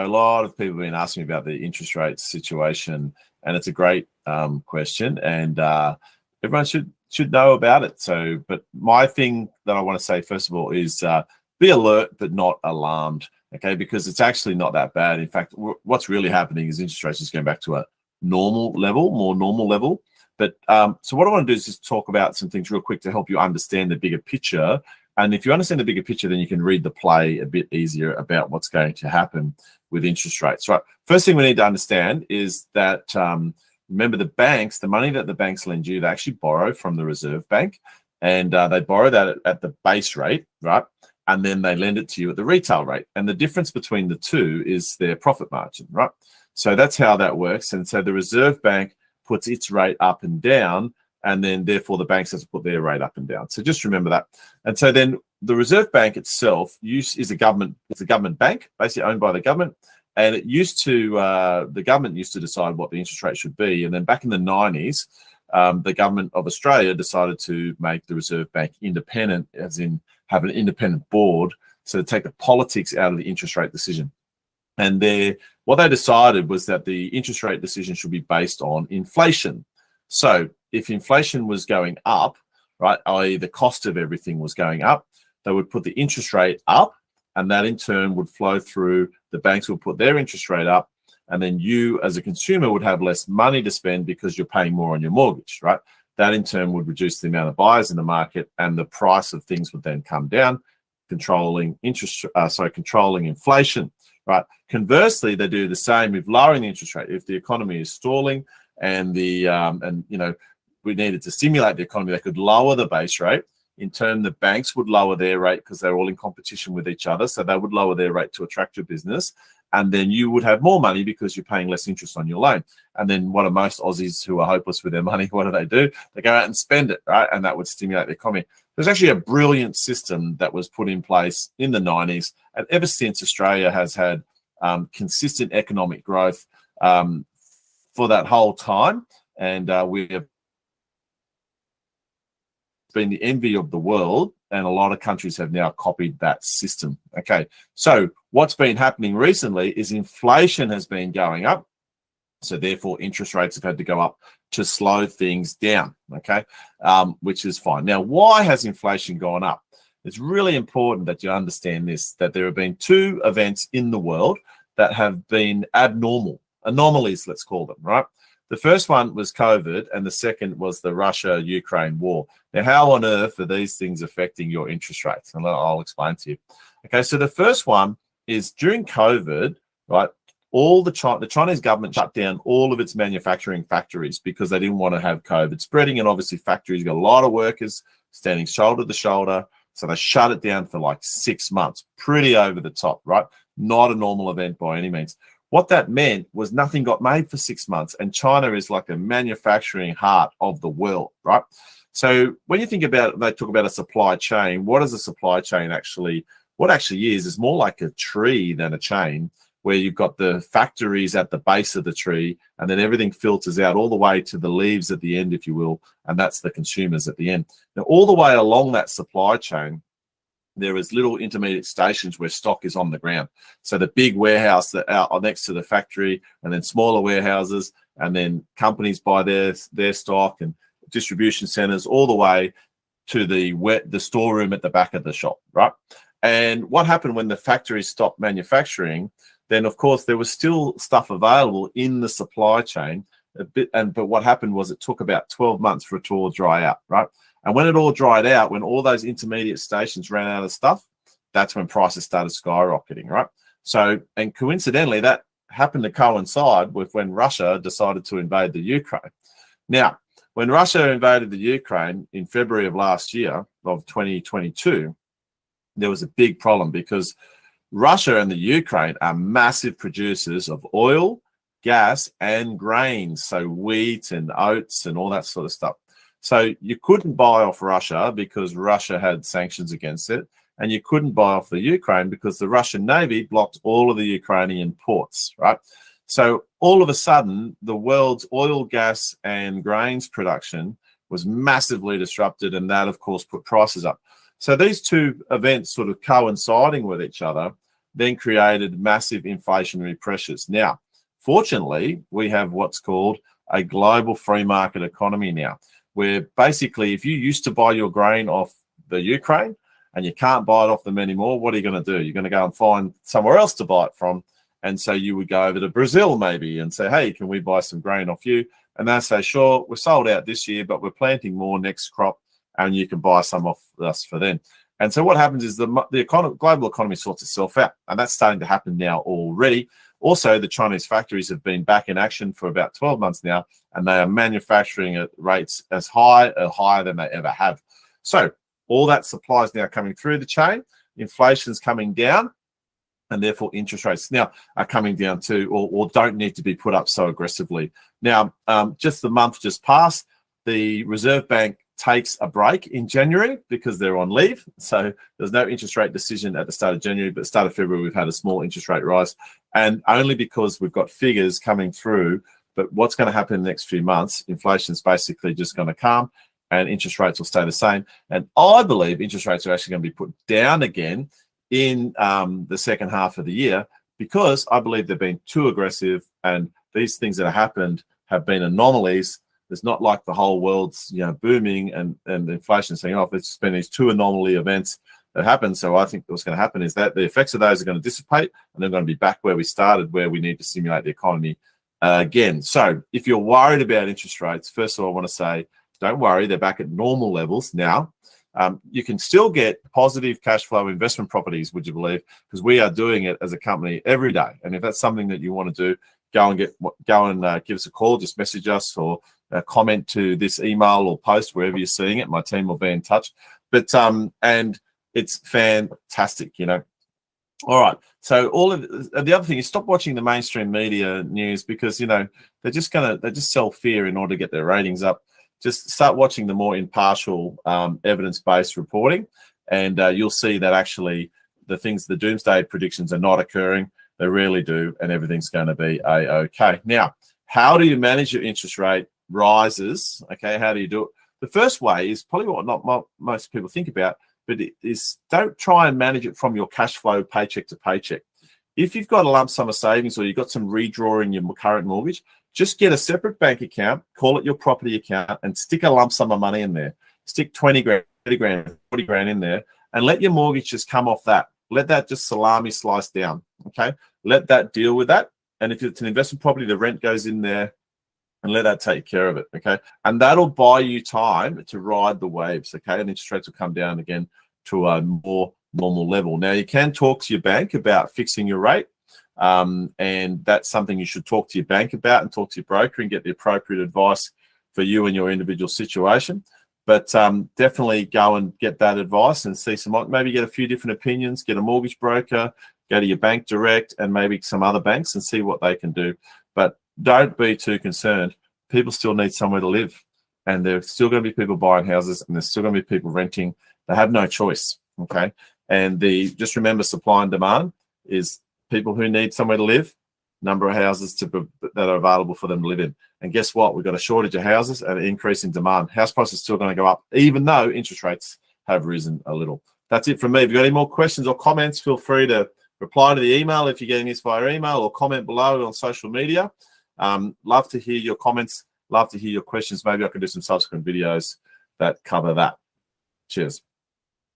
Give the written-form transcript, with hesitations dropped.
A lot of people have been asking me about the interest rate situation, and it's a great question, and everyone should know about it. So, but my thing that I want to say first of all is be alert but not alarmed, okay? Because it's actually not that bad. In fact, what's really happening is interest rates is going back to a normal level, more normal level. But so what I want to do is just talk about some things real quick to help you understand the bigger picture. And if you understand the bigger picture, then you can read the play a bit easier about what's going to happen with interest rates, right? First thing we need to understand is that, remember the banks, the money that the banks lend you, they actually borrow from the Reserve Bank, and they borrow that at the base rate, right? And then they lend it to you at the retail rate. And the difference between the two is their profit margin, right? So that's how that works. And so the Reserve Bank puts its rate up and down, and then therefore the banks have to put their rate up and down. So just remember that. And so then the Reserve Bank itself is a government bank, basically owned by the government. And it used to, the government used to decide what the interest rate should be. And then back in the 90s, the government of Australia decided to make the Reserve Bank independent, as in have an independent board, so to take the politics out of the interest rate decision. And what they decided was that the interest rate decision should be based on inflation. So if inflation was going up, right, i.e. the cost of everything was going up, they would put the interest rate up, and that in turn would flow through, the banks would put their interest rate up, and then you as a consumer would have less money to spend because you're paying more on your mortgage, right? That in turn would reduce the amount of buyers in the market, and the price of things would then come down, controlling inflation, right? Conversely, they do the same with lowering the interest rate. If the economy is stalling and we needed to stimulate the economy, they could lower the base rate. In turn, the banks would lower their rate because they're all in competition with each other. So they would lower their rate to attract your business. And then you would have more money because you're paying less interest on your loan. And then what are most Aussies who are hopeless with their money, what do? They go out and spend it, right? And that would stimulate the economy. There's actually a brilliant system that was put in place in the 90s. And ever since, Australia has had consistent economic growth for that whole time. And we have been the envy of the world, and a lot of countries have now copied that system. Okay, so what's been happening recently is inflation has been going up, so therefore interest rates have had to go up to slow things down, okay, which is fine. Now, why has inflation gone up? It's really important that you understand this, that there have been two events in the world that have been anomalies, let's call them, right? The first one was COVID, and the second was the Russia-Ukraine war. Now, how on earth are these things affecting your interest rates? And I'll explain to you. Okay, so the first one is during COVID, right, the Chinese government shut down all of its manufacturing factories because they didn't want to have COVID spreading, and obviously factories got a lot of workers standing shoulder to shoulder, so they shut it down for like 6 months. Pretty over the top, right? Not a normal event by any means. What that meant was nothing got made for 6 months, and China is like a manufacturing heart of the world, right? So when you think about, they talk about a supply chain, what is a supply chain actually? What actually is more like a tree than a chain, where you've got the factories at the base of the tree, and then everything filters out all the way to the leaves at the end, if you will, and that's the consumers at the end. Now, all the way along that supply chain, there is little intermediate stations where stock is on the ground. So the big warehouse that are next to the factory, and then smaller warehouses, and then companies buy their stock, and distribution centers all the way to the storeroom at the back of the shop, right? And what happened when the factories stopped manufacturing, then of course there was still stuff available in the supply chain but what happened was it took about 12 months for it to all dry out, right? And when it all dried out, when all those intermediate stations ran out of stuff, that's when prices started skyrocketing, right? So, and coincidentally, that happened to coincide with when Russia decided to invade the Ukraine. Now, when Russia invaded the Ukraine in February of last year, of 2022, there was a big problem because Russia and the Ukraine are massive producers of oil, gas, and grains, so wheat and oats and all that sort of stuff. So you couldn't buy off Russia because Russia had sanctions against it, and you couldn't buy off the Ukraine because the Russian Navy blocked all of the Ukrainian ports, right? So all of a sudden, the world's oil, gas, and grains production was massively disrupted, and that, of course, put prices up. So these two events sort of coinciding with each other then created massive inflationary pressures. Now, fortunately, we have what's called a global free market economy now, where basically if you used to buy your grain off the Ukraine and you can't buy it off them anymore, what are you going to do? You're going to go and find somewhere else to buy it from. And so you would go over to Brazil maybe and say, hey, can we buy some grain off you? And they say, sure, we're sold out this year, but we're planting more next crop and you can buy some off us for then. And so what happens is the global economy sorts itself out, and that's starting to happen now already. Also, the Chinese factories have been back in action for about 12 months now, and they are manufacturing at rates as high or higher than they ever have. So all that supply is now coming through the chain. Inflation's coming down, and therefore interest rates now are coming down too, or don't need to be put up so aggressively. Now, just the month just passed, the Reserve Bank takes a break in January because they're on leave. So there's no interest rate decision at the start of January, but at the start of February, we've had a small interest rate rise, and only because we've got figures coming through. But what's going to happen in the next few months, inflation is basically just going to calm and interest rates will stay the same. And I believe interest rates are actually going to be put down again in the second half of the year, because I believe they've been too aggressive, and these things that have happened have been anomalies. It's not like the whole world's booming and inflation saying off. It's just been these two anomaly events that happen. So I think what's going to happen is that the effects of those are going to dissipate, and they're going to be back where we started, where we need to stimulate the economy again. So if you're worried about interest rates, first of all, I want to say, don't worry, they're back at normal levels now. You can still get positive cash flow investment properties, would you believe? Because we are doing it as a company every day. And if that's something that you want to do, go and give us a call, just message us, or comment to this email or post wherever you're seeing it. My team will be in touch. But and it's fantastic, All right. So all of the other thing is, stop watching the mainstream media news, because they just sell fear in order to get their ratings up. Just start watching the more impartial, evidence-based reporting, and you'll see that actually the doomsday predictions are not occurring. They rarely do, and everything's going to be okay. Now, how do you manage your interest rate rises? Okay, how do you do it? The first way is probably what not most people think about, but it is, don't try and manage it from your cash flow paycheck to paycheck. If you've got a lump sum of savings, or you've got some redraw in your current mortgage, just get a separate bank account, call it your property account, and stick a lump sum of money in there. Stick 20 grand, 30 grand, 40 grand in there, and let your mortgage just come off that. Let that just salami slice down, okay? Let that deal with that. And if it's an investment property, the rent goes in there, and let that take care of it, okay? And that'll buy you time to ride the waves, okay? And interest rates will come down again to a more normal level. Now, you can talk to your bank about fixing your rate, and that's something you should talk to your bank about, and talk to your broker and get the appropriate advice for you and your individual situation. But definitely go and get that advice and see maybe get a few different opinions, get a mortgage broker, go to your bank direct, and maybe some other banks, and see what they can do. But don't be too concerned. People still need somewhere to live, and there's still going to be people buying houses, and there's still going to be people renting. They have no choice, okay? And just remember, supply and demand is people who need somewhere to live, number of houses that are available for them to live in. And guess what? We've got a shortage of houses and an increase in demand. House prices are still going to go up, even though interest rates have risen a little. That's it from me. If you've got any more questions or comments, feel free to reply to the email if you're getting this via email, or comment below on social media. Love to hear your comments. Love to hear your questions. Maybe I can do some subsequent videos that cover that. Cheers.